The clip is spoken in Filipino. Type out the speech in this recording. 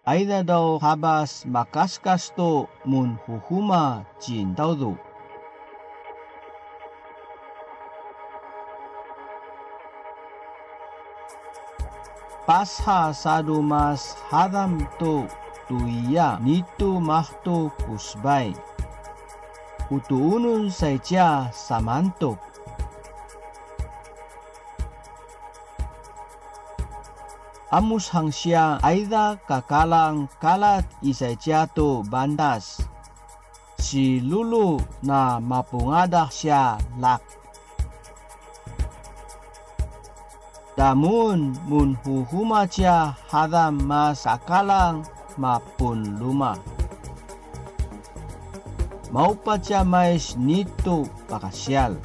Aida daw habas makaskas to mun huhuma jin daw do. Pasha sadu mas hadam to tuiya nito mahto kusbay. Utuunun sayja samantok. Amus hangsya aida kakalang kalat isayja to bandas. Si lulu na mapungadak siya lak. Damun mun huhuma siya hadam mas akalang mapun luma. Maupa siya mais nito pakasyal.